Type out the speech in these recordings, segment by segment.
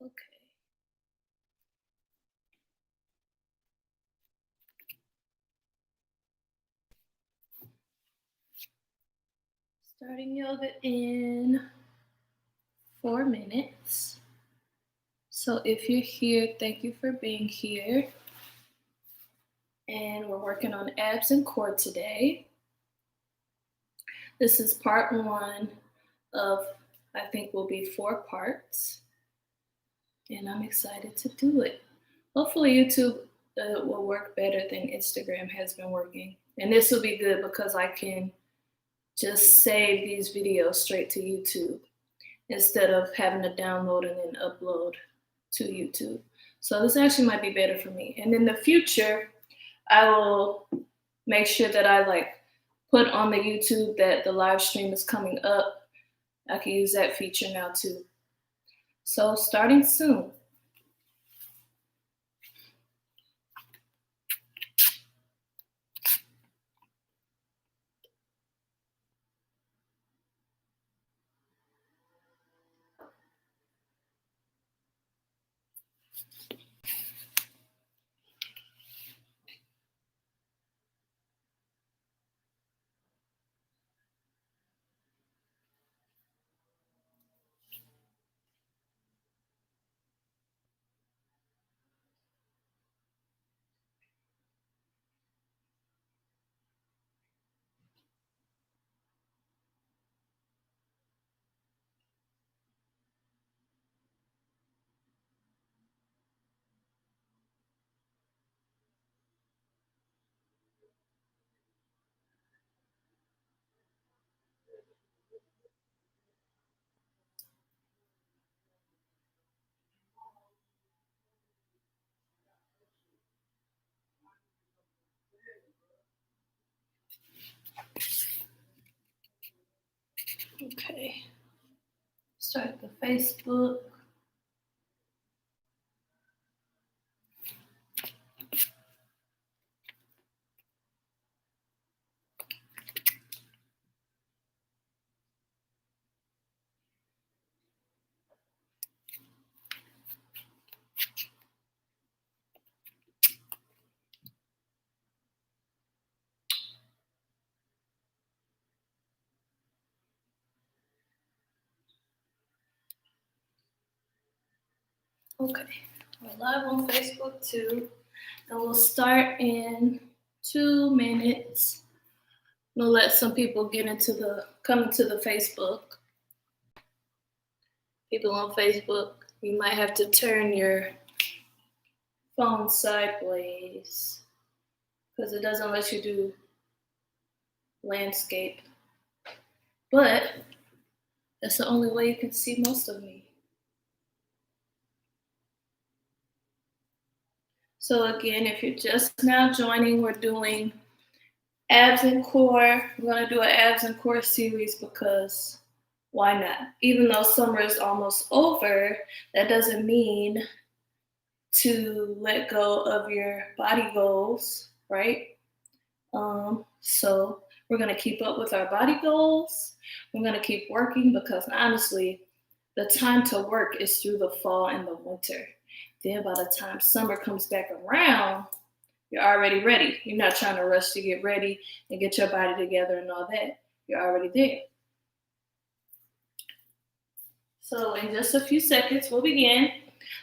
Okay. Starting yoga in 4 minutes. So if you're here, thank you for being here. And we're working on abs and core today. This is part 1 of, I think, will be 4 parts. And I'm excited to do it. Hopefully YouTube will work better than Instagram has been working. And this will be good because I can just save these videos straight to YouTube instead of having to download and then upload to YouTube. So this actually might be better for me. And in the future, I will make sure that I put on the YouTube that the live stream is coming up. I can use that feature now too. So starting soon. Okay. Start the Facebook. Okay, we're live on Facebook too. And we'll start in 2 minutes. We'll let some people come into the Facebook. People on Facebook, you might have to turn your phone sideways because it doesn't let you do landscape. But that's the only way you can see most of me. So again, if you're just now joining, we're doing abs and core. We're going to do an abs and core series because why not? Even though summer is almost over, that doesn't mean to let go of your body goals, right? So we're going to keep up with our body goals. We're going to keep working because honestly, the time to work is through the fall and the winter. Then by the time summer comes back around, you're already ready. You're not trying to rush to get ready and get your body together and all that. You're already there. So in just a few seconds, we'll begin.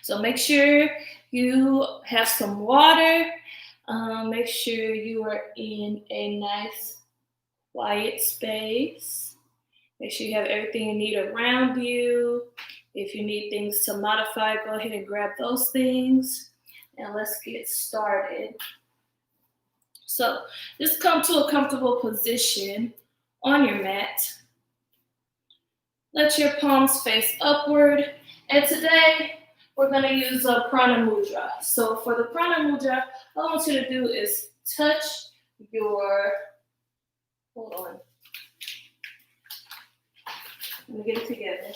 So make sure you have some water. Make sure you are in a nice, quiet space. Make sure you have everything you need around you. If you need things to modify, go ahead and grab those things. And let's get started. So just come to a comfortable position on your mat. Let your palms face upward. And today, we're going to use a prana mudra. So for the prana mudra, all I want you to do is touch your, hold on. Let me get it together.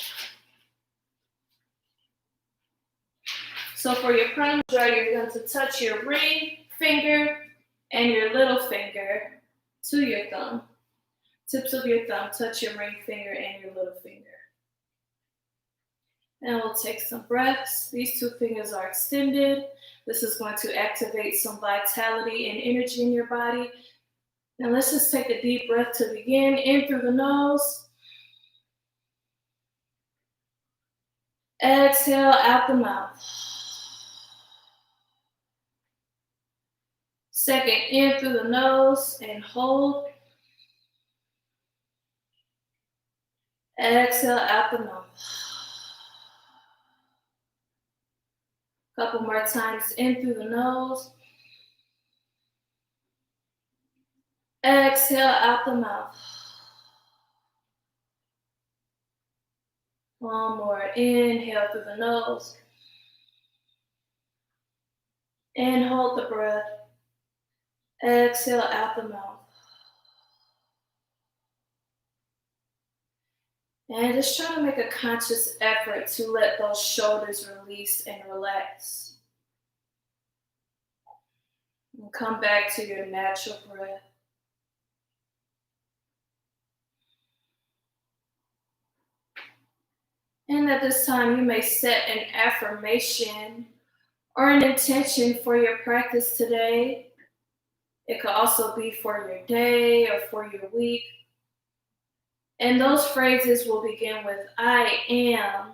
So for your prana mudra, you're going to touch your ring finger and your little finger to your thumb. Tips of your thumb touch your ring finger and your little finger. And we'll take some breaths. These two fingers are extended. This is going to activate some vitality and energy in your body. Now let's just take a deep breath to begin. In through the nose. Exhale out the mouth. Second, in through the nose and hold. Exhale out the mouth. Couple more times, in through the nose. Exhale out the mouth. One more, inhale through the nose. And hold the breath. Exhale out the mouth. And just try to make a conscious effort to let those shoulders release and relax. And come back to your natural breath. And at this time, you may set an affirmation or an intention for your practice today. It could also be for your day or for your week. And those phrases will begin with I am,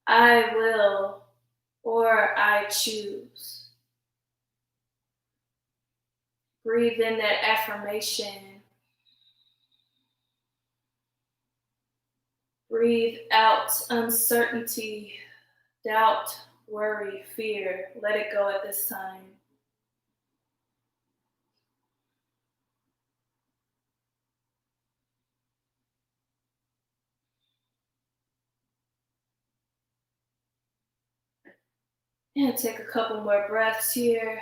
I will, or I choose. Breathe in that affirmation. Breathe out uncertainty, doubt, worry, fear. Let it go at this time. And take a couple more breaths here.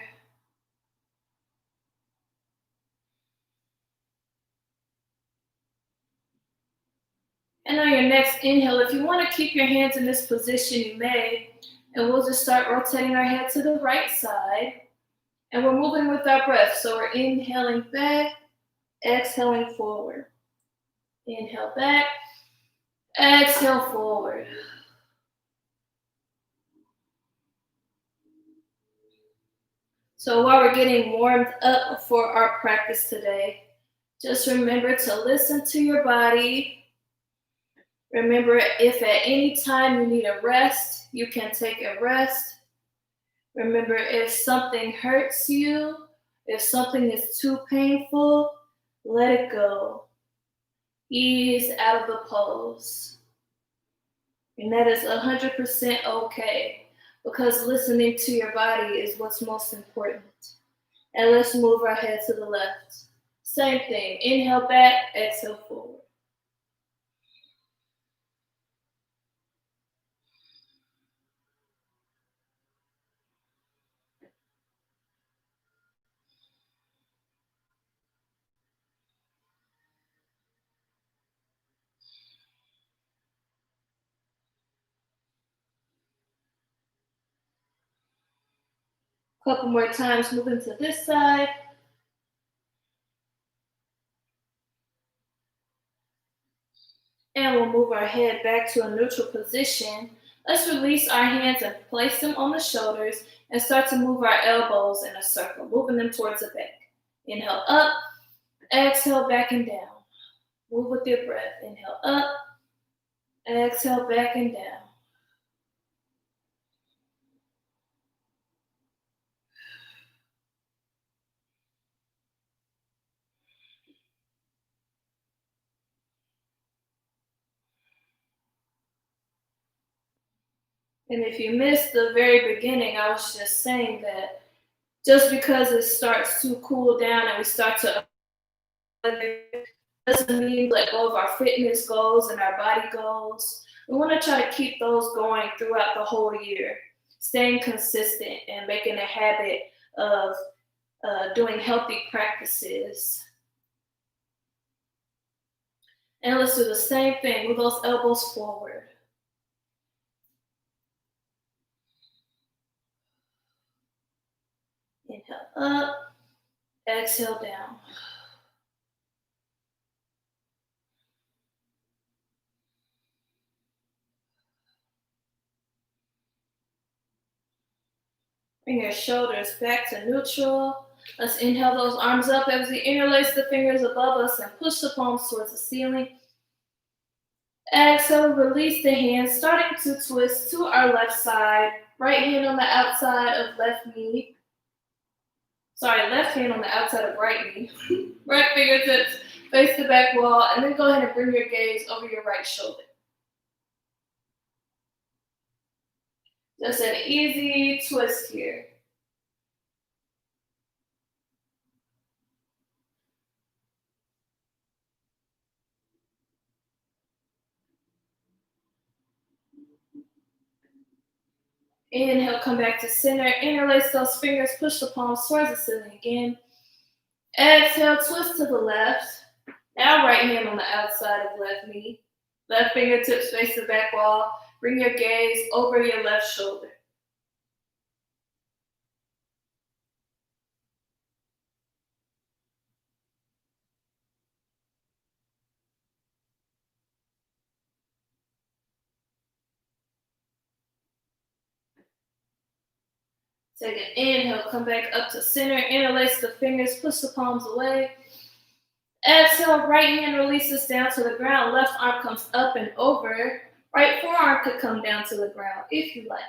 And on your next inhale, if you want to keep your hands in this position, you may. And we'll just start rotating our head to the right side. And we're moving with our breath. So we're inhaling back, exhaling forward. Inhale back, exhale forward. So while we're getting warmed up for our practice today, just remember to listen to your body. Remember, if at any time you need a rest, you can take a rest. Remember, if something hurts you, if something is too painful, let it go. Ease out of the pose. And that is 100% okay, because listening to your body is what's most important. And let's move our head to the left. Same thing. Inhale back, exhale forward. Couple more times, moving to this side. And we'll move our head back to a neutral position. Let's release our hands and place them on the shoulders and start to move our elbows in a circle, moving them towards the back. Inhale up, exhale back and down. Move with your breath. Inhale up, exhale back and down. And if you missed the very beginning, I was just saying that just because it starts to cool down and we start to doesn't mean let go of our fitness goals and our body goals. We want to try to keep those going throughout the whole year, staying consistent and making a habit of doing healthy practices. And let's do the same thing with those elbows forward. Inhale up, exhale down. Bring your shoulders back to neutral. Let's inhale those arms up as we interlace the fingers above us and push the palms towards the ceiling. Exhale, release the hands, starting to twist to our left side. Right hand on the outside of left knee. Sorry, left hand on the outside of right knee. Right fingertips face the back wall, and then go ahead and bring your gaze over your right shoulder. Just an easy twist here. Inhale, come back to center. Interlace those fingers, push the palms towards the ceiling again. Exhale, twist to the left. Now right hand on the outside of left knee. Left fingertips face the back wall. Bring your gaze over your left shoulder. Take an inhale, come back up to center. Interlace the fingers, push the palms away. Exhale, right hand releases down to the ground. Left arm comes up and over. Right forearm could come down to the ground if you like.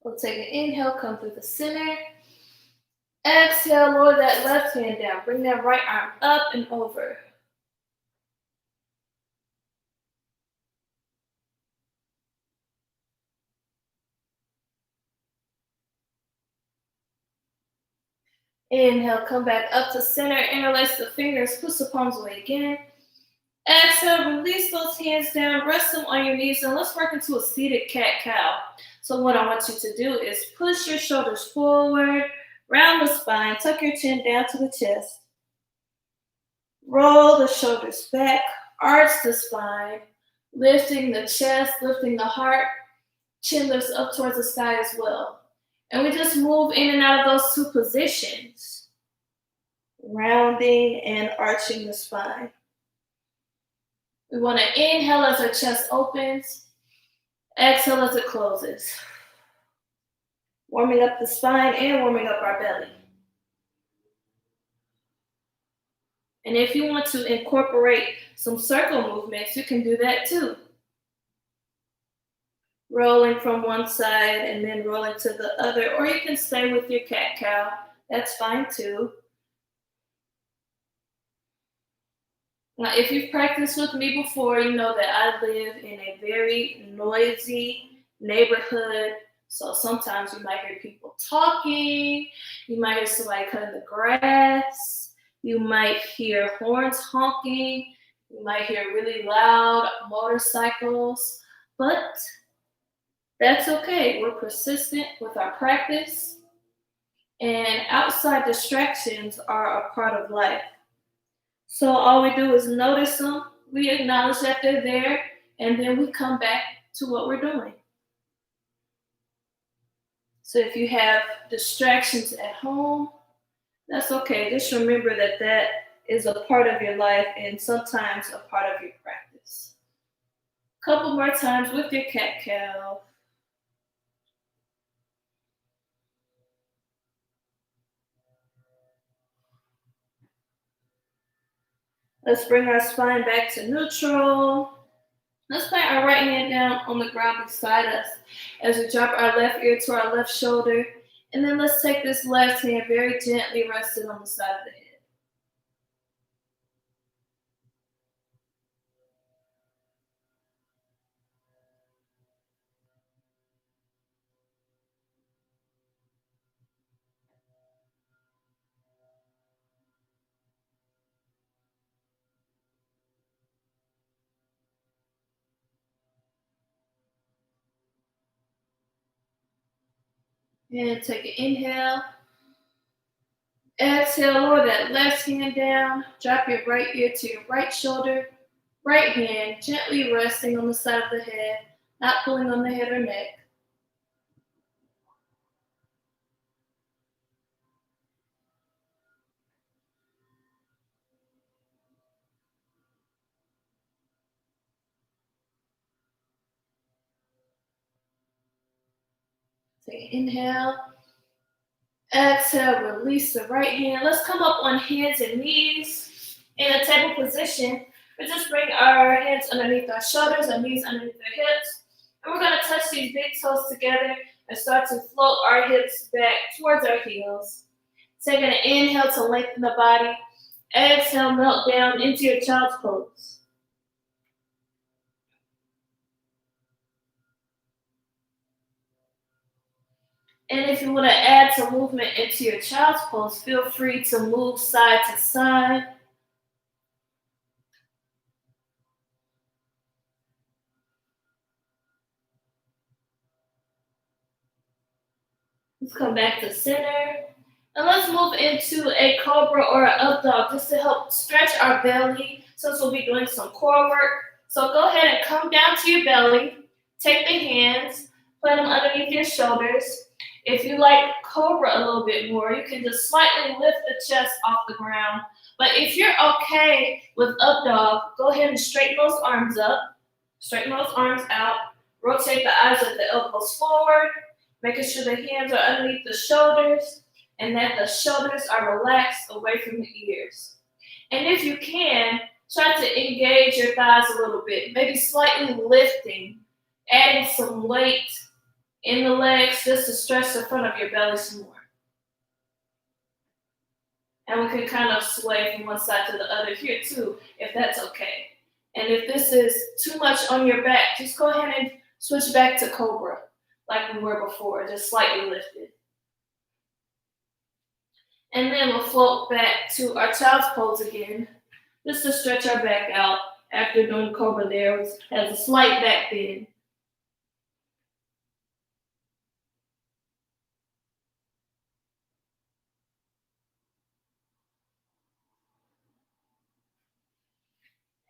We'll take an inhale, come through the center. Exhale, lower that left hand down. Bring that right arm up and over. Inhale, come back up to center. Interlace the fingers, push the palms away again. Exhale, release those hands down, rest them on your knees, and let's work into a seated cat-cow. So what I want you to do is push your shoulders forward, round the spine, tuck your chin down to the chest. Roll the shoulders back, arch the spine, lifting the chest, lifting the heart, chin lifts up towards the sky as well. And we just move in and out of those two positions, rounding and arching the spine. We want to inhale as our chest opens, exhale as it closes. Warming up the spine and warming up our belly. And if you want to incorporate some circle movements, you can do that too. Rolling from one side and then rolling to the other, or you can stay with your cat-cow. That's fine too. Now, if you've practiced with me before, you know that I live in a very noisy neighborhood. So sometimes you might hear people talking. You might hear somebody cutting the grass. You might hear horns honking. You might hear really loud motorcycles. But that's okay. We're persistent with our practice. And outside distractions are a part of life. So all we do is notice them, we acknowledge that they're there, and then we come back to what we're doing. So if you have distractions at home, that's okay. Just remember that that is a part of your life and sometimes a part of your practice. Couple more times with your cat-cow. Let's bring our spine back to neutral. Let's plant our right hand down on the ground beside us as we drop our left ear to our left shoulder. And then let's take this left hand very gently rested on the side of the head. And take an inhale. Exhale, lower that left hand down. Drop your right ear to your right shoulder. Right hand gently resting on the side of the head, not pulling on the head or neck. Take an inhale. Exhale, release the right hand. Let's come up on hands and knees in a table position. We just bring our hands underneath our shoulders, our knees underneath our hips. And we're going to touch these big toes together and start to float our hips back towards our heels. Take an inhale to lengthen the body. Exhale, melt down into your child's pose. And if you want to add some movement into your child's pose, feel free to move side to side. Let's come back to center. And let's move into a Cobra or an up dog just to help stretch our belly since we'll be doing some core work. So go ahead and come down to your belly. Take the hands, put them underneath your shoulders. If you like Cobra a little bit more, you can just slightly lift the chest off the ground. But if you're okay with up dog, go ahead and straighten those arms up. Straighten those arms out. Rotate the eyes with the elbows forward, making sure the hands are underneath the shoulders and that the shoulders are relaxed away from the ears. And if you can, try to engage your thighs a little bit, maybe slightly lifting, adding some weight in the legs just to stretch the front of your belly some more. And we can kind of sway from one side to the other here too, if that's okay. And if this is too much on your back, just go ahead and switch back to Cobra like we were before, just slightly lifted. And then we'll float back to our child's pose again, just to stretch our back out after doing Cobra there. It has a slight back bend.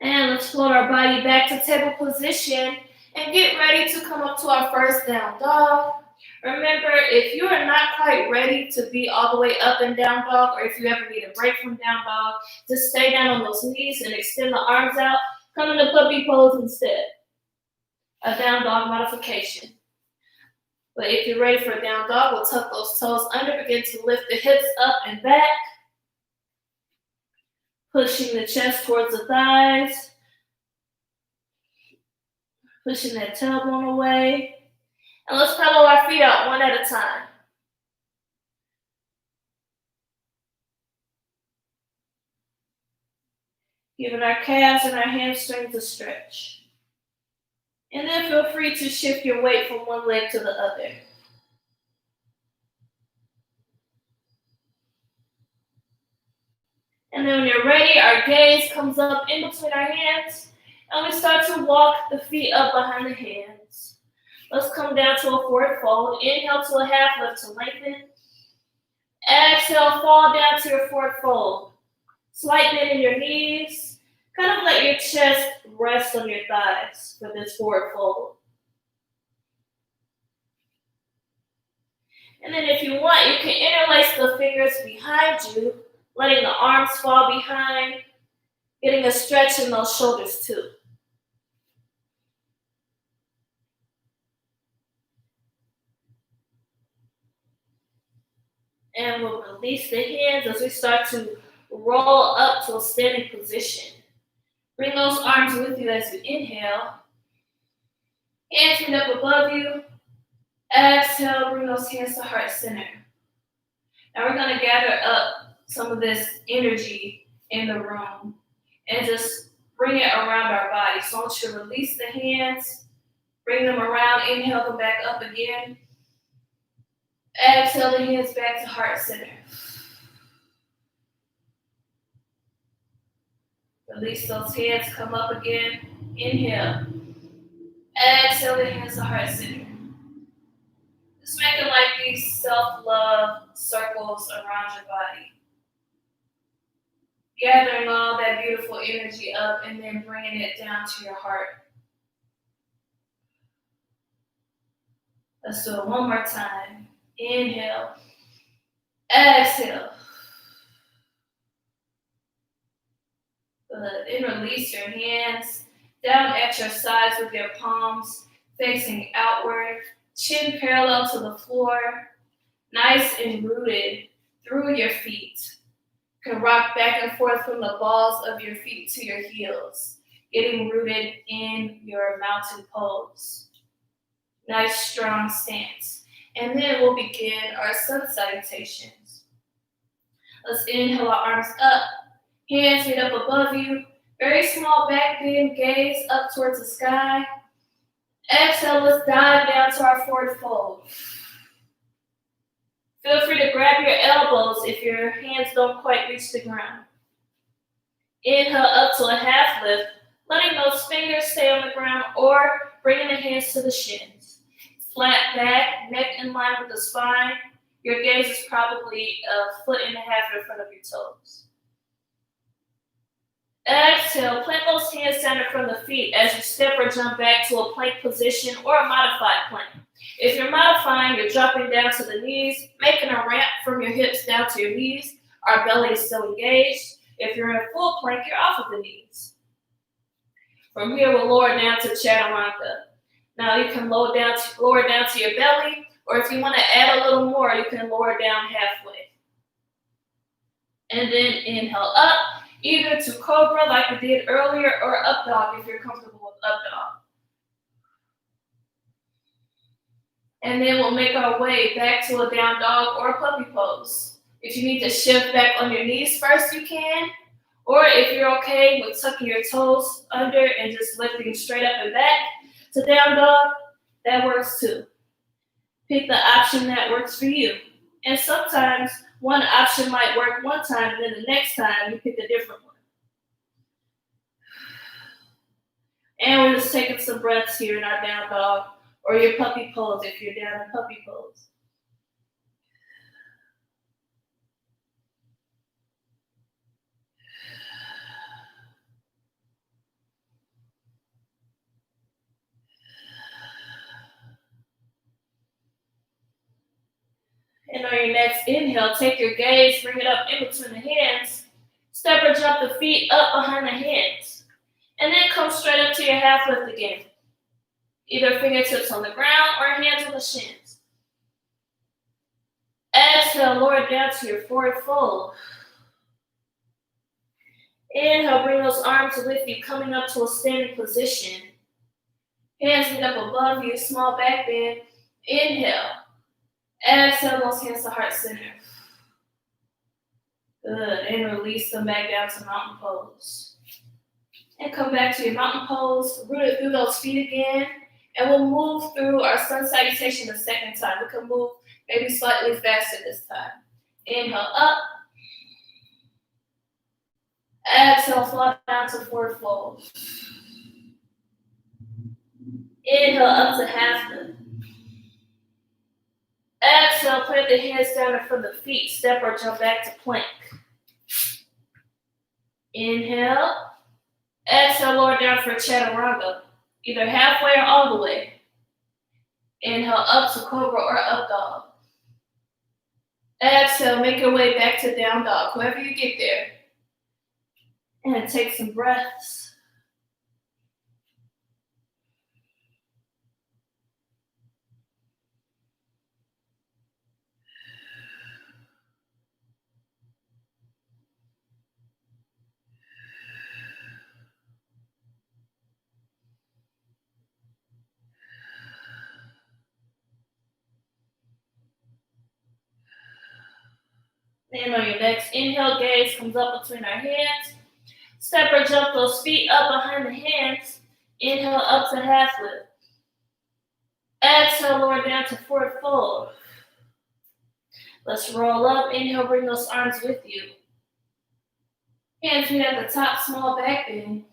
And let's float our body back to table position and get ready to come up to our first down dog. Remember, if you are not quite ready to be all the way up and down dog, or if you ever need a break from down dog, just stay down on those knees and extend the arms out. Come into puppy pose instead. A down dog modification. But if you're ready for a down dog, we'll tuck those toes under, begin to lift the hips up and back. Pushing the chest towards the thighs. Pushing that tailbone away. And let's pedal our feet out one at a time. Giving our calves and our hamstrings a stretch. And then feel free to shift your weight from one leg to the other. And then when you're ready, our gaze comes up in between our hands, and we start to walk the feet up behind the hands. Let's come down to a forward fold. Inhale to a half lift to lengthen. Exhale, fall down to your forward fold. Slight bend in your knees. Kind of let your chest rest on your thighs for this forward fold. And then if you want, you can interlace the fingers behind you, letting the arms fall behind, getting a stretch in those shoulders too. And we'll release the hands as we start to roll up to a standing position. Bring those arms with you as you inhale. Hands reach up above you. Exhale, bring those hands to heart center. Now we're going to gather up some of this energy in the room and just bring it around our body. So I want you to release the hands, bring them around, inhale them back up again. Exhale the hands back to heart center. Release those hands, come up again. Inhale. Exhale the hands to heart center. Just making like these self-love circles around your body. Gathering all that beautiful energy up and then bringing it down to your heart. Let's do it one more time. Inhale. Exhale. Good. And release your hands down at your sides with your palms facing outward. Chin parallel to the floor, nice and rooted through your feet. You can rock back and forth from the balls of your feet to your heels, getting rooted in your mountain pose. Nice, strong stance. And then we'll begin our sun salutations. Let's inhale our arms up, hands meet up above you. Very small back bend, gaze up towards the sky. Exhale, let's dive down to our forward fold. Feel free to grab your elbows if your hands don't quite reach the ground. Inhale up to a half lift, letting those fingers stay on the ground or bringing the hands to the shins. Flat back, neck in line with the spine. Your gaze is probably a foot and a half in front of your toes. Exhale, plant those hands down in front of the feet as you step or jump back to a plank position or a modified plank. If you're modifying, you're dropping down to the knees, making a ramp from your hips down to your knees. Our belly is still engaged. If you're in a full plank, you're off of the knees. From here, we'll lower down to Chaturanga. Now you can lower down to your belly, or if you want to add a little more, you can lower down halfway. And then inhale up, either to Cobra like we did earlier, or up dog if you're comfortable with up dog. And then we'll make our way back to a down dog or a puppy pose. If you need to shift back on your knees first, you can. Or if you're okay with tucking your toes under and just lifting straight up and back to down dog, that works too. Pick the option that works for you. And sometimes one option might work one time, and then the next time you pick a different one. And we're just taking some breaths here in our down dog or your puppy pose if you're down in puppy pose. And on your next inhale, take your gaze, bring it up in between the hands. Step or jump the feet up behind the hands. And then come straight up to your half lift again. Either fingertips on the ground or hands on the shins. Exhale, lower down to your forward fold. Inhale, bring those arms with you, coming up to a standing position. Hands meet up above you, small back bend. Inhale. Exhale, those hands to heart center. Good, and release them back down to mountain pose. And come back to your mountain pose, root it through those feet again, and we'll move through our sun salutation the second time. We can move maybe slightly faster this time. Inhale up. Exhale, fall down to forward fold. Inhale up to half lift. Exhale, plant the hands down in front of the feet. Step or jump back to plank. Inhale. Exhale, lower down for Chaturanga. Either halfway or all the way. Inhale up to Cobra or up dog. Exhale, make your way back to down dog, whoever you get there. And take some breaths. And on your next inhale, gaze comes up between our hands. Step or jump those feet up behind the hands. Inhale up to half lift. Exhale, lower down to forward fold. Let's roll up. Inhale, bring those arms with you. Hands meet at the top, small back bend.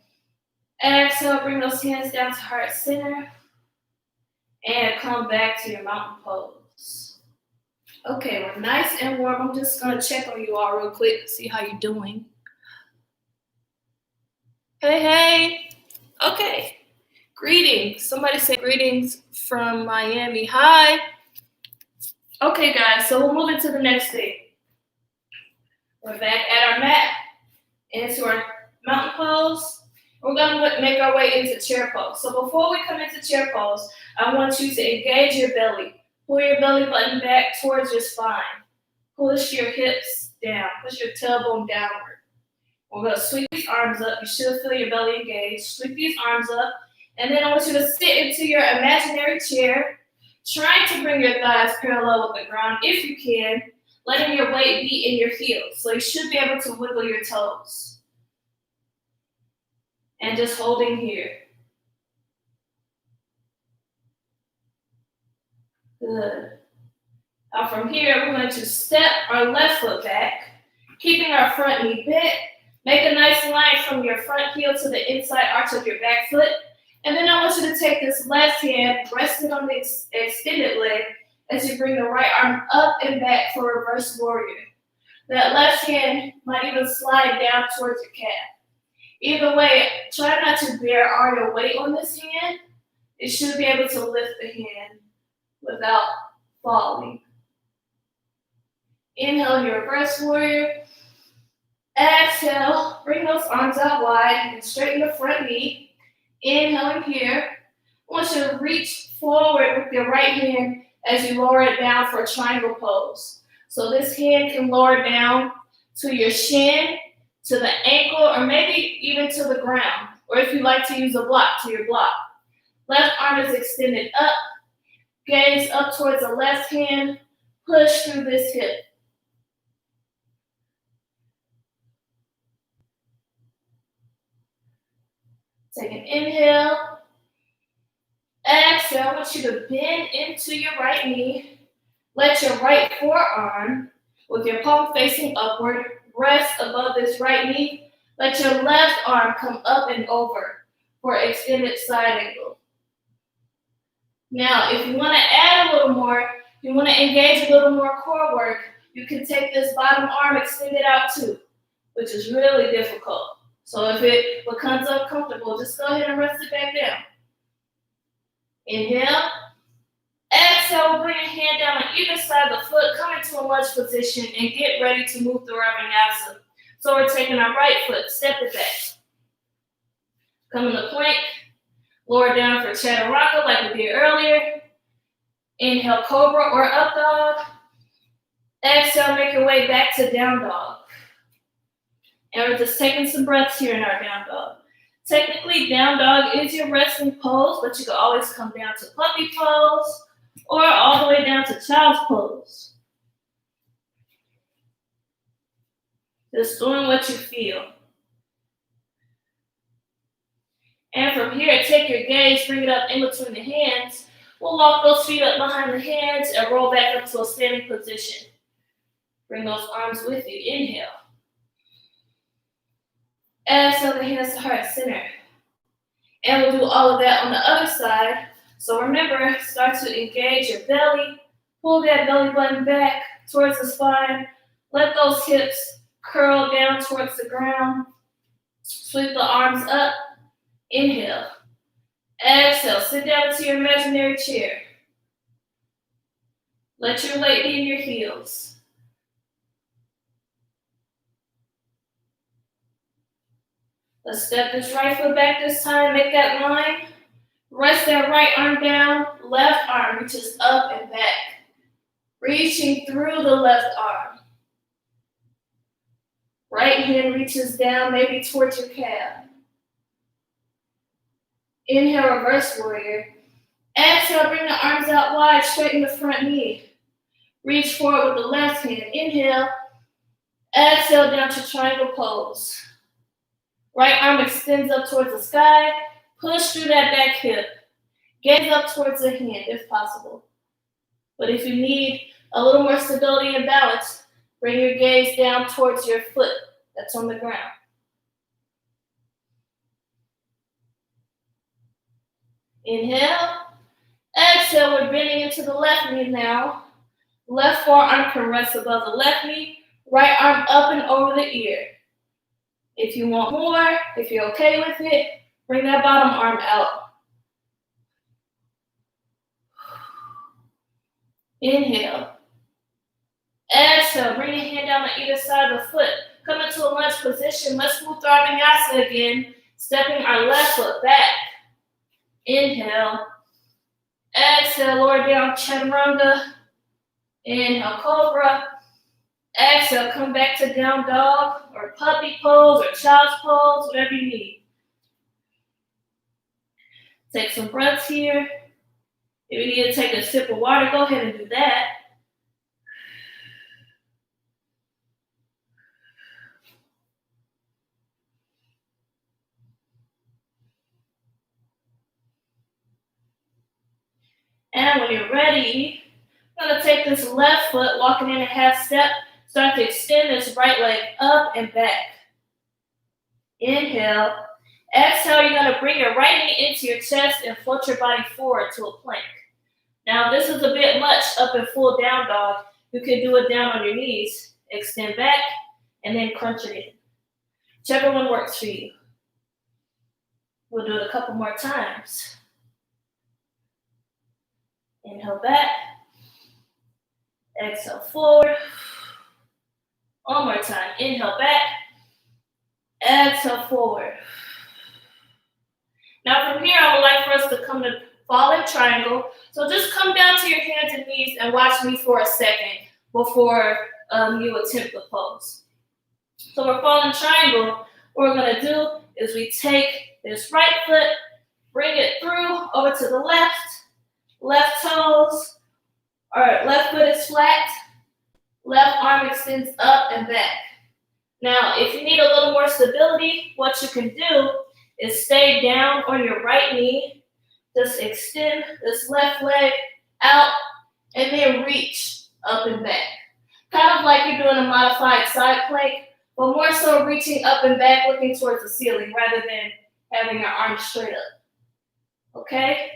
Exhale, bring those hands down to heart center. And come back to your mountain pose. Okay, we're nice and warm. I'm just gonna check on you all real quick, see how you're doing. Hey. Okay. Greetings. Somebody say greetings from Miami. Hi. Okay, guys, so we'll move into the next thing. We're back at our mat, into our mountain pose. We're gonna make our way into chair pose. So before we come into chair pose, I want you to engage your belly. Pull your belly button back towards your spine. Push your hips down. Push your tailbone downward. We're going to sweep these arms up. You should feel your belly engaged. Sweep these arms up. And then I want you to sit into your imaginary chair, trying to bring your thighs parallel with the ground if you can, letting your weight be in your heels. So you should be able to wiggle your toes. And just holding here. Good. Now from here, we're going to step our left foot back, keeping our front knee bent. Make a nice line from your front heel to the inside arch of your back foot. And then I want you to take this left hand, rest it on the extended leg as you bring the right arm up and back for reverse warrior. That left hand might even slide down towards your calf. Either way, try not to bear all your weight on this hand. It should be able to lift the hand without falling. Inhale your reverse warrior. Exhale, bring those arms out wide and straighten the front knee. Inhaling here. I want you to reach forward with your right hand as you lower it down for a triangle pose. So this hand can lower down to your shin, to the ankle, or maybe even to the ground. Or if you like to use a block, to your block. Left arm is extended up. Gaze up towards the left hand. Push through this hip. Take an inhale. Exhale. I want you to bend into your right knee. Let your right forearm, with your palm facing upward, rest above this right knee. Let your left arm come up and over for extended side angle. Now, if you want to add a little more, you want to engage a little more core work, you can take this bottom arm extended out too, which is really difficult. So if it becomes uncomfortable, just go ahead and rest it back down. Inhale. Exhale, bring a hand down on either side of the foot, come into a lunge position, and get ready to move through our vinyasa. So we're taking our right foot, step it back. Come in the plank, lower down for chaturanga like we did earlier. Inhale, cobra or up dog. Exhale, make your way back to down dog. And we're just taking some breaths here in our down dog. Technically, down dog is your resting pose, but you can always come down to puppy pose or all the way down to child's pose. Just doing what you feel. And from here, take your gaze, bring it up in between the hands. We'll walk those feet up behind the hands and roll back up to a standing position. Bring those arms with you. Inhale. Exhale the hands to heart center. And we'll do all of that on the other side. So remember, start to engage your belly. Pull that belly button back towards the spine. Let those hips curl down towards the ground. Sweep the arms up. Inhale. Exhale. Sit down into your imaginary chair. Let your weight be in your heels. Let's step this right foot back this time. Make that line. Rest that right arm down. Left arm reaches up and back. Reaching through the left arm. Right hand reaches down, maybe towards your calf. Inhale, reverse warrior. Exhale, bring the arms out wide, straighten the front knee. Reach forward with the left hand. Inhale. Exhale down to triangle pose. Right arm extends up towards the sky. Push through that back hip. Gaze up towards the hand if possible. But if you need a little more stability and balance, bring your gaze down towards your foot that's on the ground. Inhale. Exhale, we're bending into the left knee now. Left forearm can rest above the left knee. Right arm up and over the ear. If you want more, if you're okay with it, bring that bottom arm out. Inhale. Exhale, bring your hand down on either side of the foot. Come into a lunge position. Let's move through our vinyasa again, stepping our left foot back. Inhale. Exhale, lower down, chaturanga. Inhale, cobra. Exhale, come back to down dog or puppy pose or child's pose, whatever you need. Take some breaths here. If you need to take a sip of water, go ahead and do that. And when you're ready, I'm going to take this left foot, walking in a half step, start to extend this right leg up and back. Inhale. Exhale, you're going to bring your right knee into your chest and float your body forward to a plank. Now, this is a bit much up in full down dog. You can do it down on your knees. Extend back and then crunch it in. Whichever one works for you. We'll do it a couple more times. Inhale back. Exhale forward. One more time. Inhale back. Exhale forward. Now from here, I would like for us to come to fallen triangle. So just come down to your hands and knees and watch me for a second before you attempt the pose. So we're fallen triangle. What we're going to do is we take this right foot, bring it through over to the left toes, or left foot is flat, left arm extends up and back. Now, if you need a little more stability, what you can do is stay down on your right knee, just extend this left leg out, and then reach up and back. Kind of like you're doing a modified side plank, but more so reaching up and back, looking towards the ceiling rather than having your arms straight up. Okay?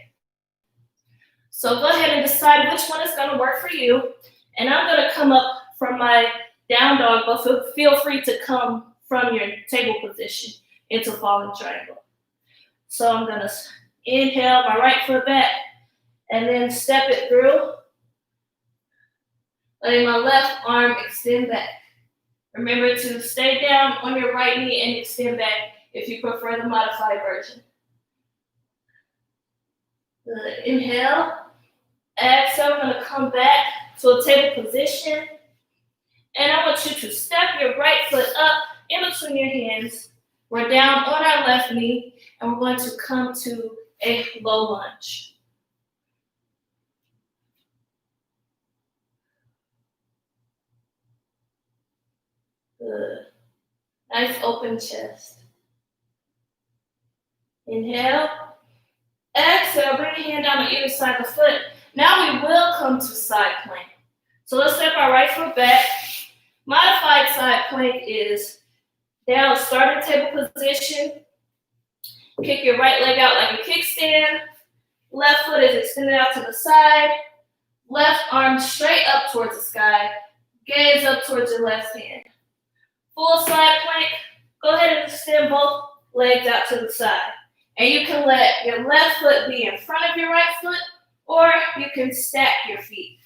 So go ahead and decide which one is going to work for you. And I'm going to come up from my down dog, but feel free to come from your table position into fallen triangle. So I'm going to inhale my right foot back and then step it through, letting my left arm extend back. Remember to stay down on your right knee and extend back if you prefer the modified version. Good. Inhale. Exhale, I'm going to come back to a table position. And I want you to step your right foot up in between your hands. We're down on our left knee, and we're going to come to a low lunge. Good. Nice open chest. Inhale. Exhale, bring your hand down on either side of the foot. Now we will come to side plank. So let's step our right foot back. Modified side plank is down, starting table position. Kick your right leg out like a kickstand. Left foot is extended out to the side. Left arm straight up towards the sky. Gaze up towards your left hand. Full side plank. Go ahead and extend both legs out to the side. And you can let your left foot be in front of your right foot, or you can stack your feet.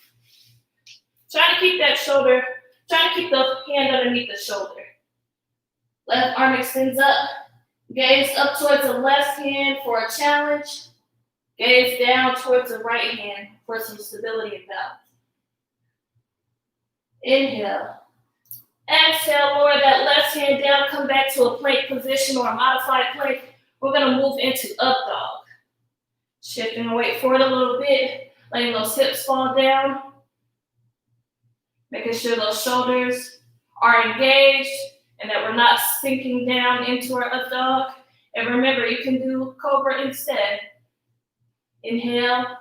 Try to keep that shoulder, try to keep the hand underneath the shoulder. Left arm extends up. Gaze up towards the left hand for a challenge. Gaze down towards the right hand for some stability and balance. Inhale. Exhale, lower that left hand down, come back to a plank position or a modified plank. We're going to move into up dog. Shifting the weight forward a little bit, letting those hips fall down. Making sure those shoulders are engaged and that we're not sinking down into our up dog. And remember, you can do Cobra instead. Inhale.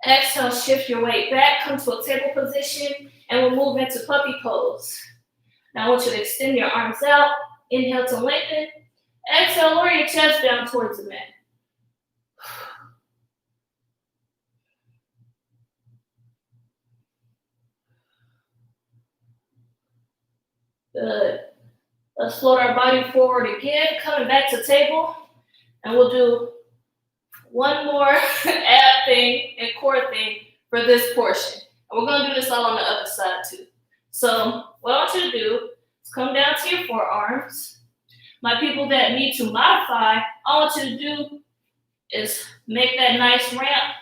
Exhale, shift your weight back, come to a table position, and we'll move into puppy pose. Now I want you to extend your arms out. Inhale to lengthen. Exhale, lower your chest down towards the mat. Good. Let's float our body forward again, coming back to table. And we'll do one more ab thing and core thing for this portion. And we're going to do this all on the other side too. So what I want you to do is come down to your forearms. My people that need to modify, all I want you to do is make that nice ramp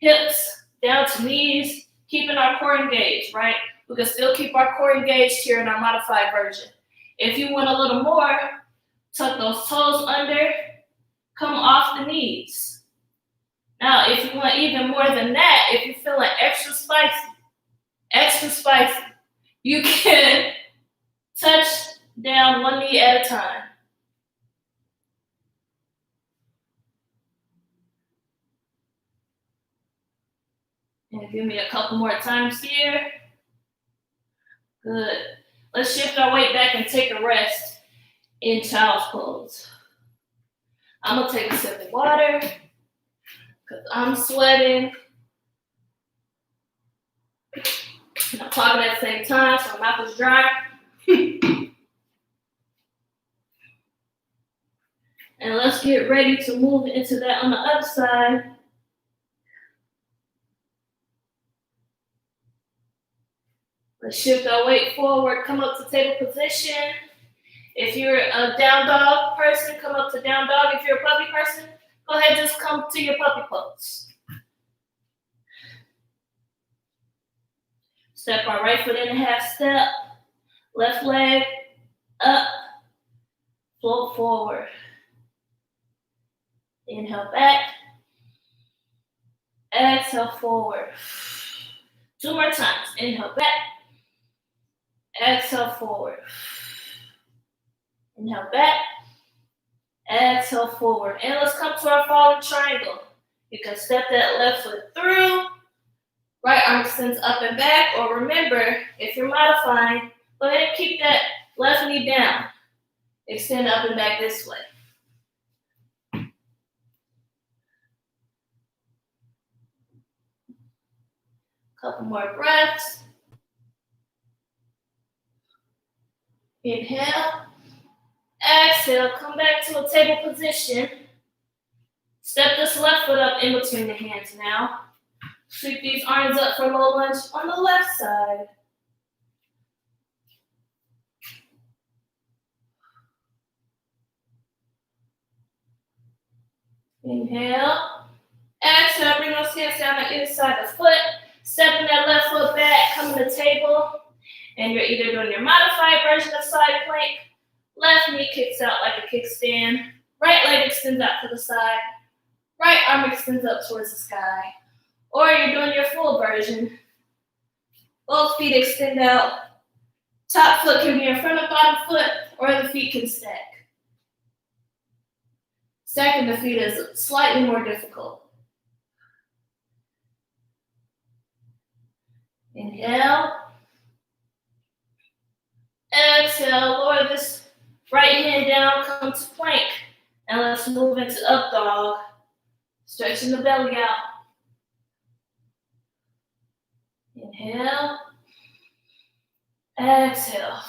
hips down to knees, keeping our core engaged, right? We can still keep our core engaged here in our modified version. If you want a little more, tuck those toes under, come off the knees. Now, if you want even more than that, if you're feeling extra spicy, you can touch down one knee at a time. And give me a couple more times here. Good. Let's shift our weight back and take a rest in child's pose. I'm gonna take a sip of water because I'm sweating. And I'm talking at the same time, so my mouth is dry. And let's get ready to move into that on the other side. Let's shift our weight forward, come up to table position. If you're a down dog person, come up to down dog. If you're a puppy person, go ahead, just come to your puppy pose. Step our right foot in a half step, left leg up, float forward. Inhale back, exhale forward. 2 more times, inhale back, exhale forward. Inhale back, exhale forward. And let's come to our falling triangle. You can step that left foot through, right arm extends up and back, or remember, if you're modifying, go ahead and keep that left knee down. Extend up and back this way. Couple more breaths. Inhale. Exhale, come back to a table position. Step this left foot up in between the hands now. Sweep these arms up for low lunge on the left side. Inhale. Exhale, bring those hands down the inside of the foot. Stepping that left foot back, come to the table. And you're either doing your modified version of side plank. Left knee kicks out like a kickstand. Right leg extends out to the side. Right arm extends up towards the sky. Or you're doing your full version. Both feet extend out. Top foot can be in front of bottom foot, or the feet can stack. Stacking the feet is slightly more difficult. Inhale. Exhale, lower this right hand down, come to plank. And let's move into up dog. Stretching the belly out. Inhale. Exhale.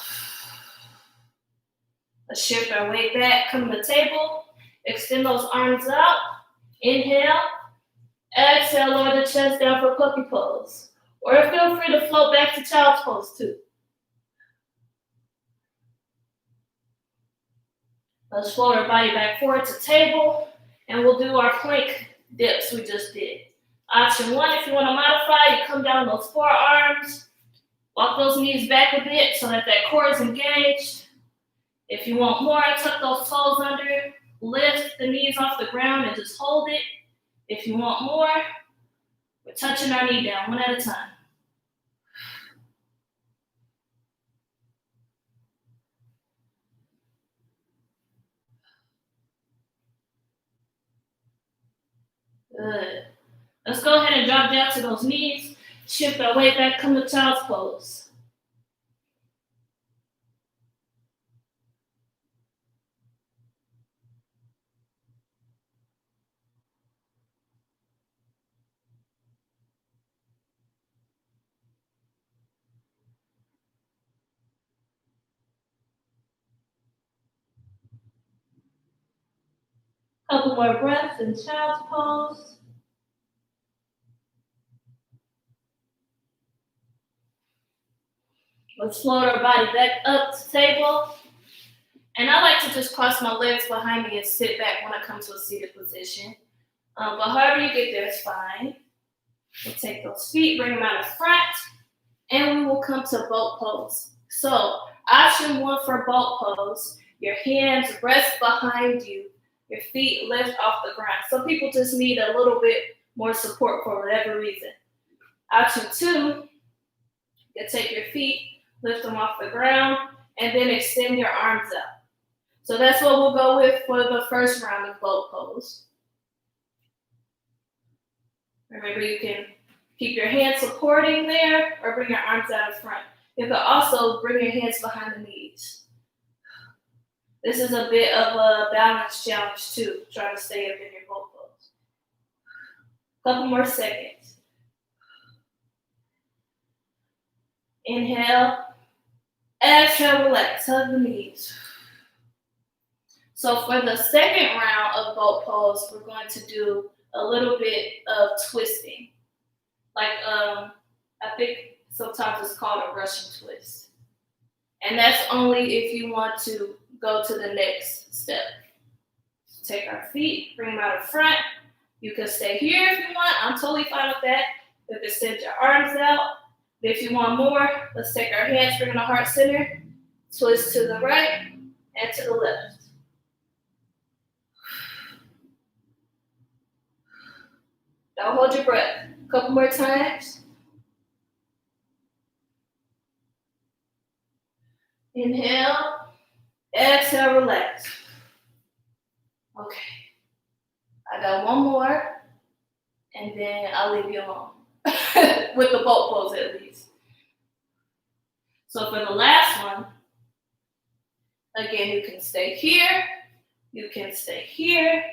Let's shift our weight back, come to the table. Extend those arms out. Inhale. Exhale, lower the chest down for puppy pose. Or feel free to float back to child's pose too. Let's float our body back forward to table, and we'll do our plank dips we just did. Option 1, if you want to modify, you come down those forearms, walk those knees back a bit so that core is engaged. If you want more, tuck those toes under, lift the knees off the ground and just hold it. If you want more, we're touching our knee down one at a time. Good. Let's go ahead and drop down to those knees. Shift our weight back, come to child's pose. Couple more breaths in child's pose. Let's float our body back up to table. And I like to just cross my legs behind me and sit back when I come to a seated position. But however you get there is fine. We'll take those feet, bring them out in front, and we will come to boat pose. So option 1 for boat pose, your hands rest behind you, your feet lift off the ground. Some people just need a little bit more support for whatever reason. Option 2, you take your feet, lift them off the ground, and then extend your arms out. So that's what we'll go with for the first round of boat pose. Remember, you can keep your hands supporting there or bring your arms out in front. You can also bring your hands behind the knees. This is a bit of a balance challenge too, trying to stay up in your boat pose. Couple more seconds. Inhale, exhale, relax, hug the knees. So for the second round of boat pose, we're going to do a little bit of twisting. Like, I think sometimes it's called a Russian twist. And that's only if you want to go to the next step. So take our feet, bring them out in front. You can stay here if you want. I'm totally fine with that. You can extend your arms out. If you want more, let's take our hands, bring them to heart center, twist to the right and to the left. Don't hold your breath. A couple more times. Inhale, exhale, relax. Okay. I got one more, and then I'll leave you alone. With the boat pose at least. So for the last one, again, you can stay here, you can stay here.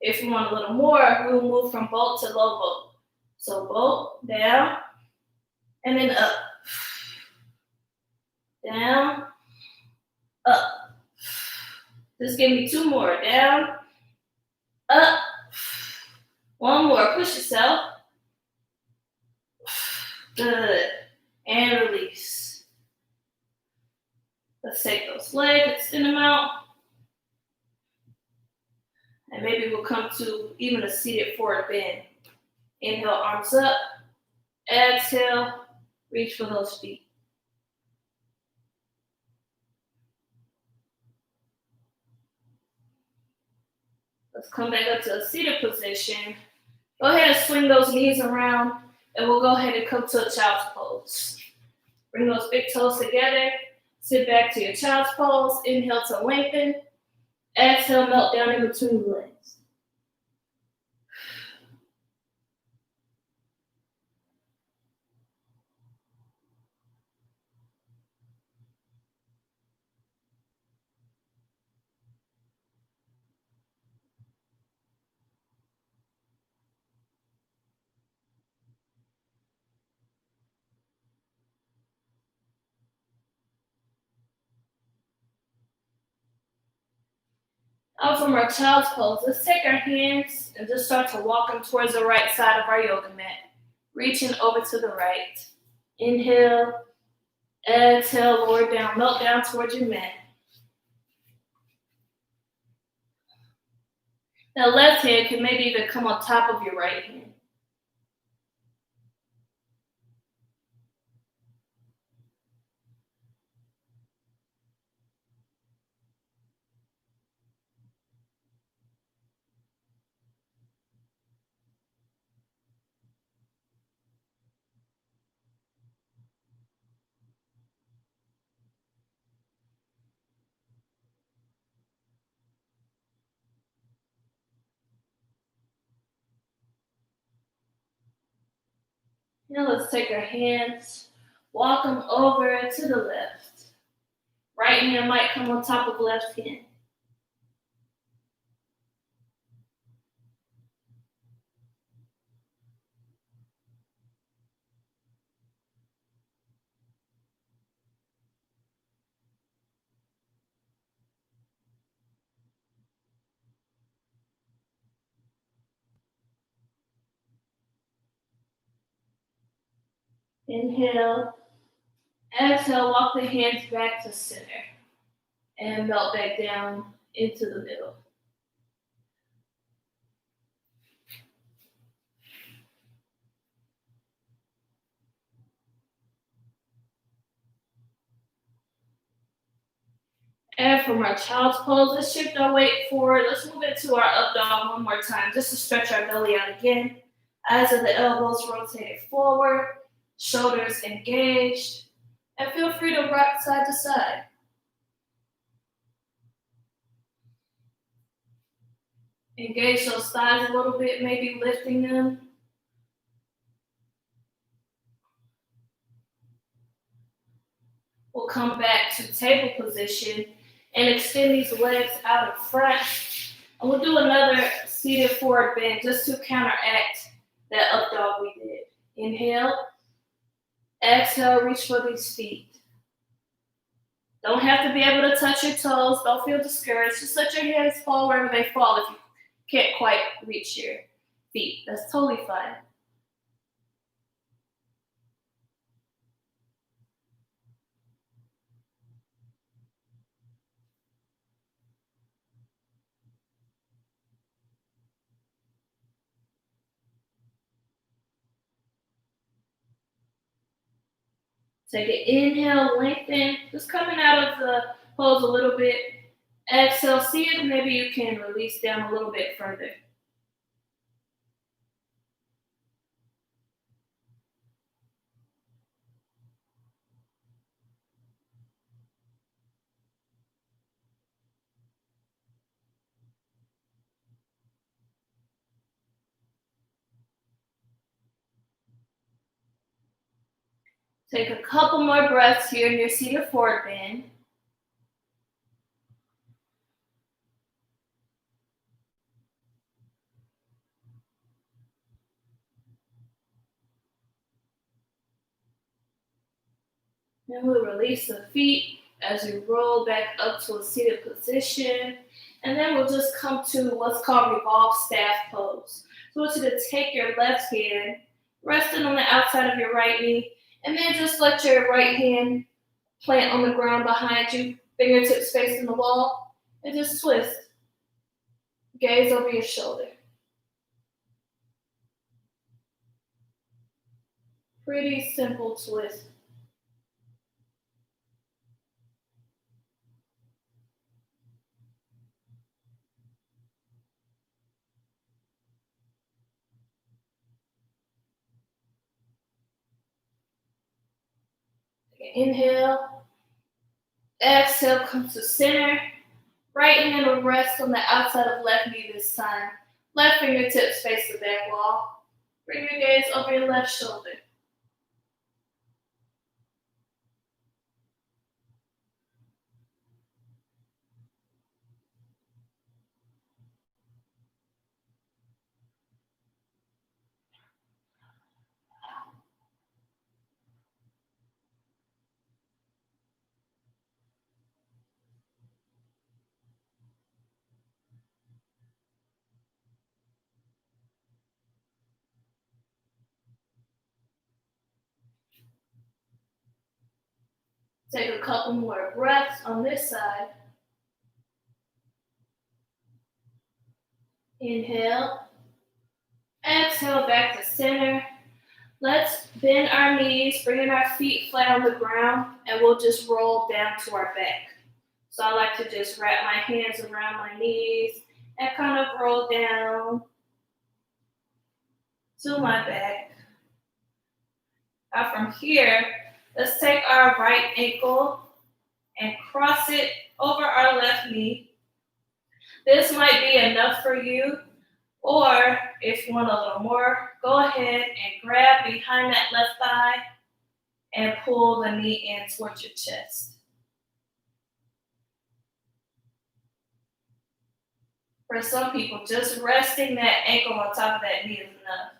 If you want a little more, we'll move from boat to low boat. So boat, down, and then up. Down, up. Just give me 2 more. Down, up. 1 more. Push yourself. Good. And release. Let's take those legs, extend them out. And maybe we'll come to even a seated forward bend. Inhale, arms up. Exhale, reach for those feet. Let's come back up to a seated position. Go ahead and swing those knees around, and we'll go ahead and come to a child's pose. Bring those big toes together. Sit back to your child's pose. Inhale to lengthen. Exhale, melt down in between the legs. Out from our child's pose, let's take our hands and just start to walk them towards the right side of our yoga mat. Reaching over to the right. Inhale, exhale, lower down, melt down towards your mat. Now left hand can maybe even come on top of your right hand. Now let's take our hands, walk them over to the left. Right hand might come on top of left hand. Inhale, exhale, walk the hands back to center and melt back down into the middle. And from our child's pose, let's shift our weight forward. Let's move into our up dog one more time, just to stretch our belly out again. Eyes of the elbows rotated forward, shoulders engaged, and feel free to rock side to side. Engage those thighs a little bit, maybe lifting them. We'll come back to table position and extend these legs out in front. And we'll do another seated forward bend just to counteract that up dog we did. Inhale, exhale, reach for these feet. Don't have to be able to touch your toes. Don't feel discouraged. Just let your hands fall wherever they fall if you can't quite reach your feet. That's totally fine. Take an inhale, lengthen, just coming out of the pose a little bit. Exhale, see if maybe you can release down a little bit further. Take a couple more breaths here in your seated forward bend. Then we'll release the feet as we roll back up to a seated position. And then we'll just come to what's called Revolve staff pose. So I want you to take your left hand, resting on the outside of your right knee, and then just let your right hand plant on the ground behind you, fingertips facing the wall, and just twist. Gaze over your shoulder. Pretty simple twist. Inhale. Exhale, come to center. Right hand will rest on the outside of left knee this time. Left fingertips face the back wall. Bring your gaze over your left shoulder. Take a couple more breaths on this side. Inhale. Exhale, back to center. Let's bend our knees, bringing our feet flat on the ground, and we'll just roll down to our back. So I like to just wrap my hands around my knees and kind of roll down to my back. Now from here, let's take our right ankle and cross it over our left knee. This might be enough for you, or if you want a little more, go ahead and grab behind that left thigh and pull the knee in towards your chest. For some people, just resting that ankle on top of that knee is enough.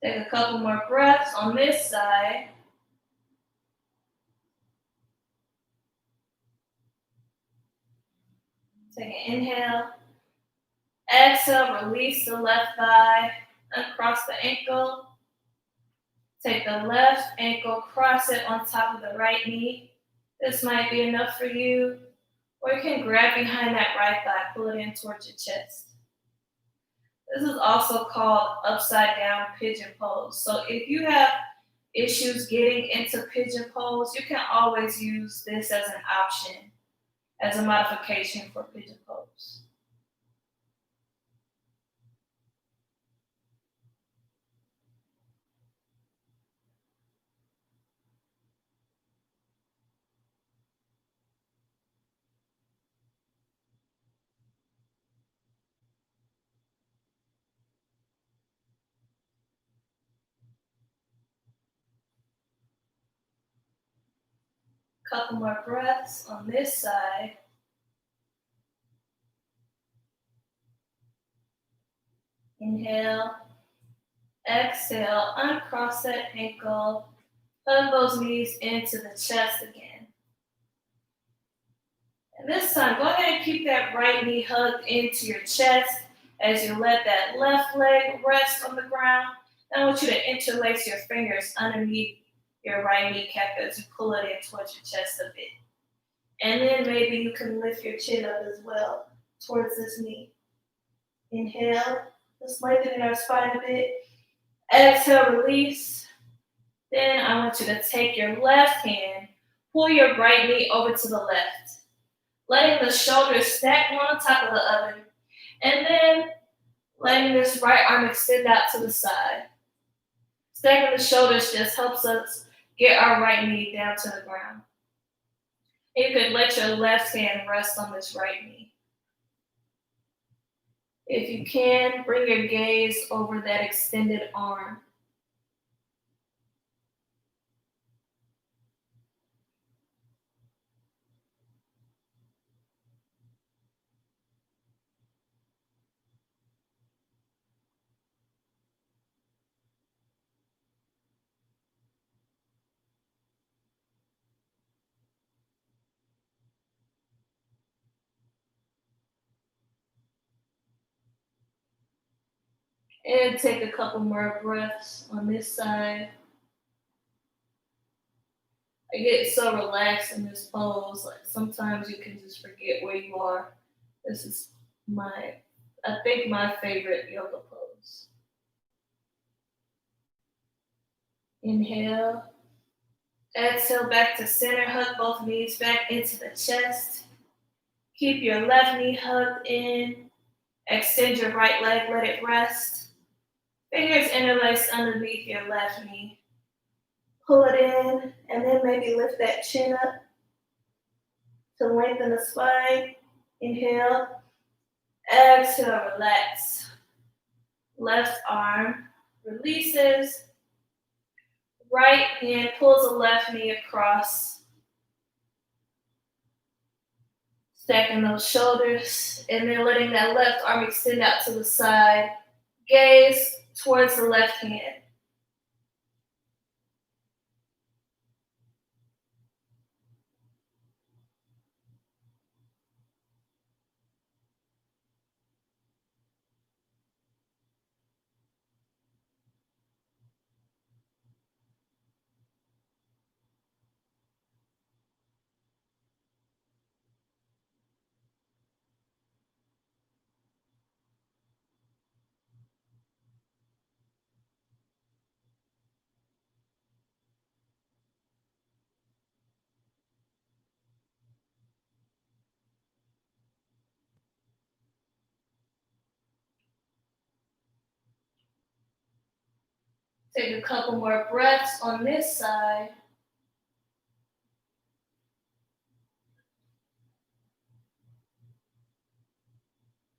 Take a couple more breaths on this side. Take an inhale. Exhale, release the left thigh, uncross the ankle. Take the left ankle, cross it on top of the right knee. This might be enough for you. Or you can grab behind that right thigh, pull it in towards your chest. This is also called upside down pigeon pose. So if you have issues getting into pigeon pose, you can always use this as an option, as a modification for pigeon pose. Couple more breaths on this side. Inhale, exhale, uncross that ankle, hug those knees into the chest again. And this time, go ahead and keep that right knee hugged into your chest as you let that left leg rest on the ground. I want you to interlace your fingers underneath your right kneecap as you pull it in towards your chest a bit. And then maybe you can lift your chin up as well towards this knee. Inhale, just lengthening our spine a bit. Exhale, release. Then I want you to take your left hand, pull your right knee over to the left, letting the shoulders stack one on top of the other, and then letting this right arm extend out to the side. Stacking the shoulders just helps us get our right knee down to the ground. And you can let your left hand rest on this right knee. If you can, bring your gaze over that extended arm. And take a couple more breaths on this side. I get so relaxed in this pose, like sometimes you can just forget where you are. This is my favorite yoga pose. Inhale. Exhale back to center, hug both knees back into the chest. Keep your left knee hugged in. Extend your right leg, let it rest. Fingers interlace underneath your left knee. Pull it in, and then maybe lift that chin up to lengthen the spine. Inhale. Exhale, relax. Left arm releases. Right hand pulls the left knee across. Stacking those shoulders, and then letting that left arm extend out to the side. Gaze towards the left hand. Take a couple more breaths on this side.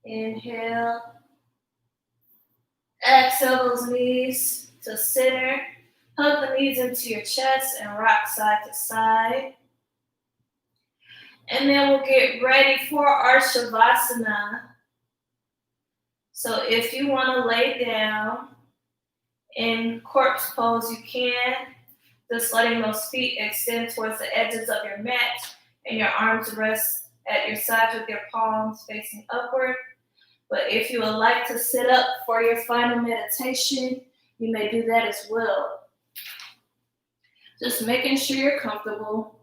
Inhale. Exhale those knees to center. Hug the knees into your chest and rock side to side. And then we'll get ready for our Savasana. So if you want to lay down In corpse pose, you can, just letting those feet extend towards the edges of your mat and your arms rest at your sides with your palms facing upward. But if you would like to sit up for your final meditation, you may do that as well. Just making sure you're comfortable.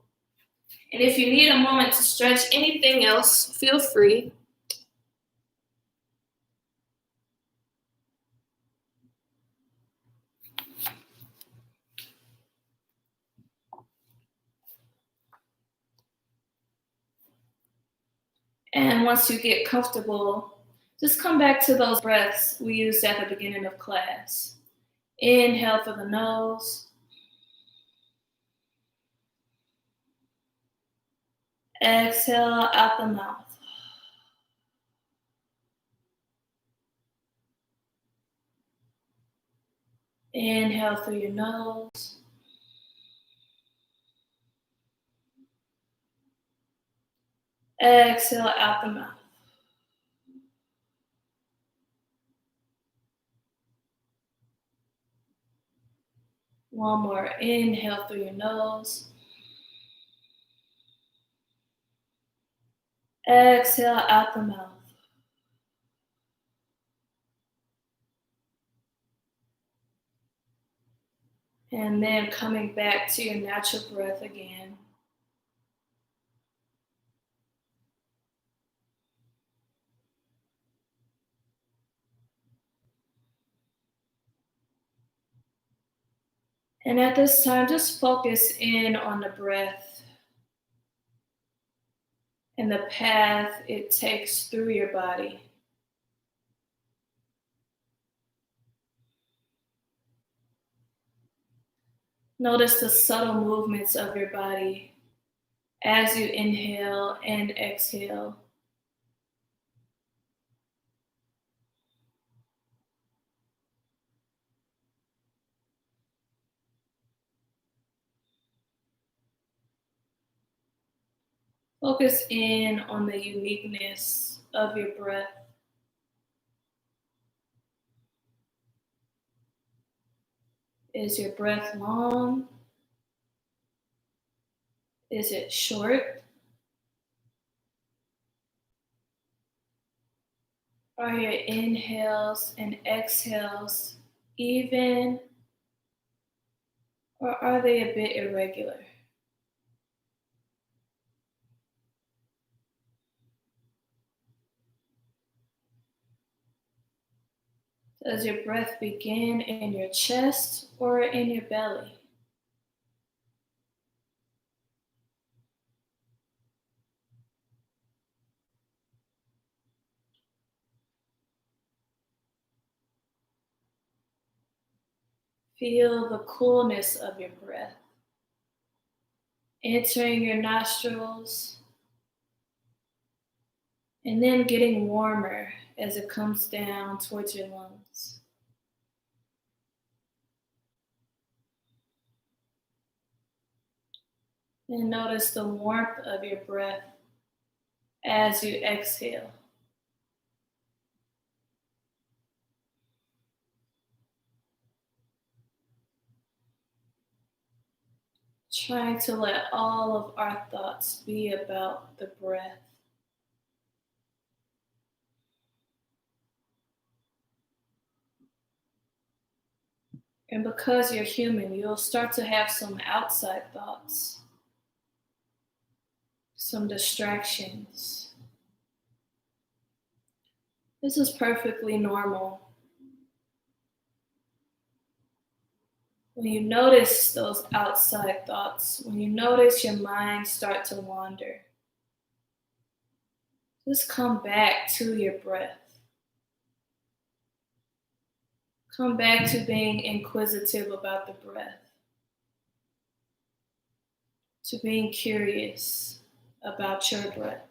And if you need a moment to stretch anything else, feel free. And once you get comfortable, just come back to those breaths we used at the beginning of class. Inhale for the nose. Exhale out the mouth. Inhale through your nose. Exhale out the mouth. One more. Inhale through your nose. Exhale out the mouth. And then coming back to your natural breath again. And at this time, just focus in on the breath and the path it takes through your body. Notice the subtle movements of your body as you inhale and exhale. Focus in on the uniqueness of your breath. Is your breath long? Is it short? Are your inhales and exhales even, or are they a bit irregular? Does your breath begin in your chest or in your belly? Feel the coolness of your breath entering your nostrils and then getting warmer as it comes down towards your lungs. And notice the warmth of your breath as you exhale. Trying to let all of our thoughts be about the breath. And because you're human, you'll start to have some outside thoughts, some distractions. This is perfectly normal. When you notice those outside thoughts, when you notice your mind start to wander, just come back to your breath. Come back to being inquisitive about the breath, to being curious about your breath.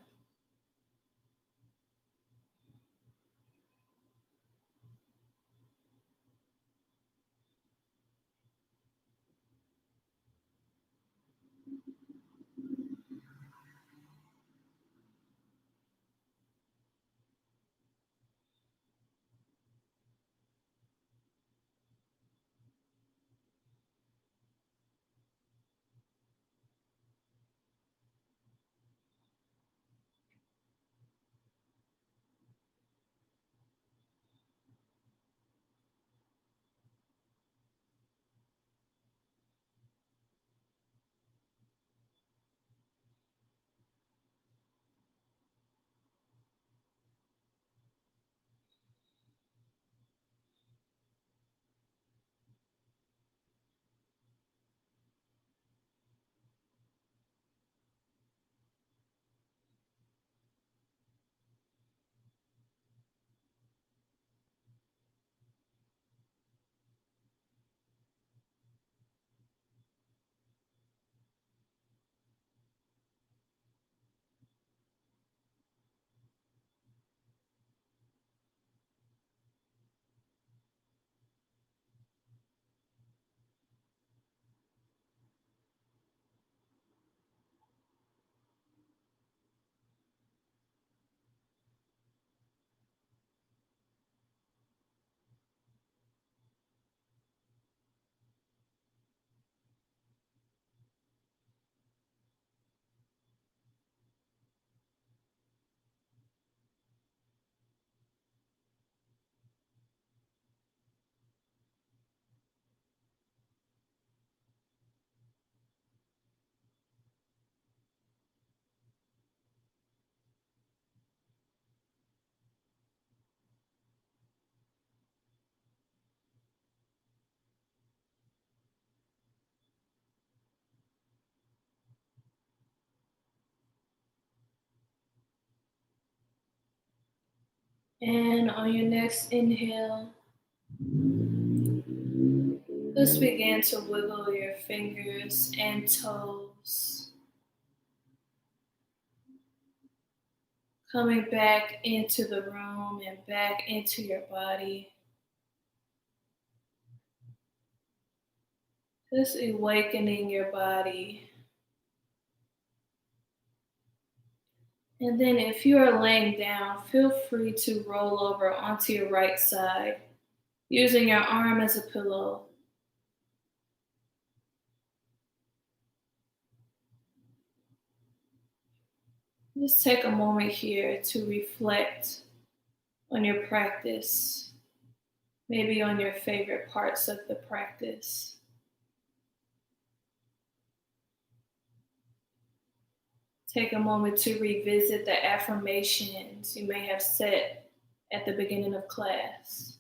And on your next inhale, just begin to wiggle your fingers and toes. Coming back into the room and back into your body. Just awakening your body. And then if you are laying down, feel free to roll over onto your right side, using your arm as a pillow. Just take a moment here to reflect on your practice, maybe on your favorite parts of the practice. Take a moment to revisit the affirmations you may have said at the beginning of class.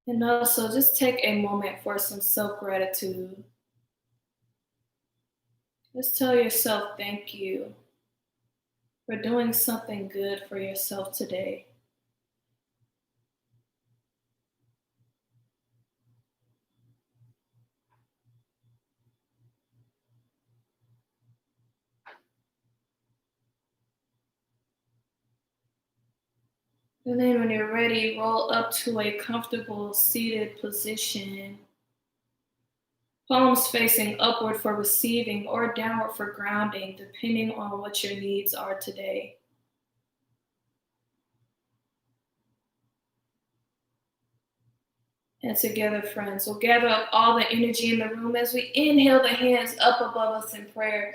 And also just take a moment for some self-gratitude. Just tell yourself thank you for doing something good for yourself today. And then when you're ready, roll up to a comfortable seated position. Palms facing upward for receiving or downward for grounding, depending on what your needs are today. And together, friends, we'll gather up all the energy in the room as we inhale the hands up above us in prayer.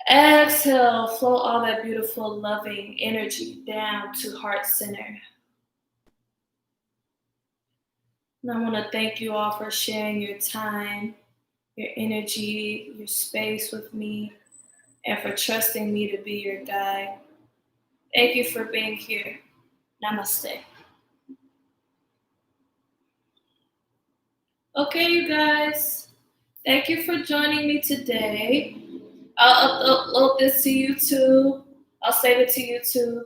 Exhale, flow all that beautiful, loving energy down to heart center. And I want to thank you all for sharing your time, your energy, your space with me, and for trusting me to be your guide. Thank you for being here. Namaste. Okay, you guys, thank you for joining me today. I'll upload this to YouTube. I'll save it to YouTube.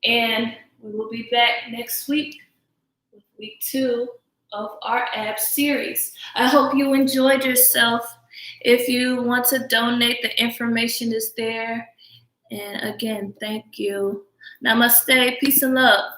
And we will be back next week with week 2 of our abs series. I hope you enjoyed yourself. If you want to donate, the information is there. And again, thank you. Namaste, peace and love.